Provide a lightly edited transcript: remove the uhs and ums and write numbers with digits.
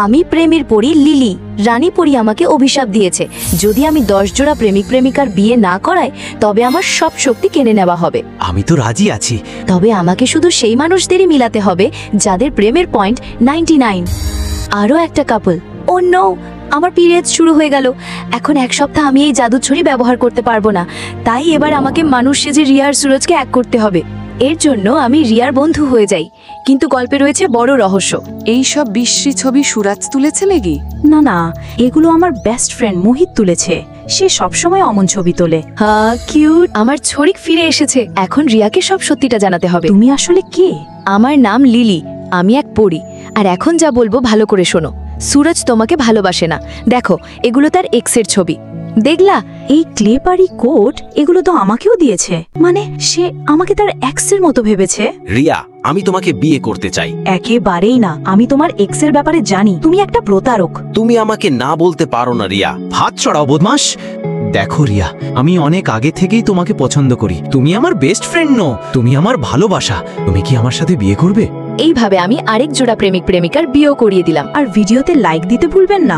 আমি প্রেমের পরী লিলি। রানী পরী আমাকে অভিশাপ দিয়েছে, যদি আমি 10 জোড়া প্রেমিক প্রেমিকার বিয়ে না করাই তবে আমার সব শক্তি কেড়ে নেওয়া হবে। আমি তো রাজি আছি, তবে আমাকে শুধু সেই মানুষদেরই মিলাতে হবে যাদের প্রেমের পয়েন্ট 99। আরও একটা কাপল। ও নো, আমার পিরিয়ডস শুরু হয়ে গেল। এখন 1 সপ্তাহ আমি এই জাদু ছড়ি ব্যবহার করতে পারবো না, তাই এবার আমাকে মানুষ সেজে রিয়া আর সুরজকে এক করতে হবে। এর জন্য আমি রিয়ার বন্ধু হয়ে যাই, কিন্তু গল্পে রয়েছে বড় রহস্য। এই সব বিশ্রী ছবি সুরাজ তুলেছে নাকি? না না, এগুলো আমার বেস্ট ফ্রেন্ড মোহিত তুলেছে। সে সবসময় অমন ছবি তোলে। হ্যাঁ, কিউট। আমার ছড়িক ফিরে এসেছে। এখন রিয়াকে সব সত্যিটা জানাতে হবে। তুমি আসলে কে? আমার নাম লিলি, আমি এক পরী। আর এখন যা বলবো ভালো করে শোনো। সুরজ তোমাকে ভালোবাসে না। দেখো, এগুলো তার এক্সের ছবি, দেখলা? এই ক্লেপারি কোট এগুলো তো আমাকেও দিয়েছে। মানে সে আমাকে তার এক্সের মতো ভেবেছে। রিয়া, আমি তোমাকে বিয়ে করতে চাই। একেবারেই না, আমি তোমার এক্সের ব্যাপারে জানি, তুমি একটা প্রতারক। তুমি আমাকে না বলতে পারো না রিয়া। হাত ছড়াও বদমাস। দেখো রিয়া, আমি অনেক আগে থেকেই তোমাকে পছন্দ করি। তুমি আমার বেস্ট ফ্রেন্ড নও, তুমি আমার ভালোবাসা। তুমি কি আমার সাথে বিয়ে করবে? এইভাবে আমি আরেক জোড়া প্রেমিক প্রেমিকার বিয়ে করিয়ে দিলাম। আর ভিডিওতে লাইক দিতে ভুলবেন না।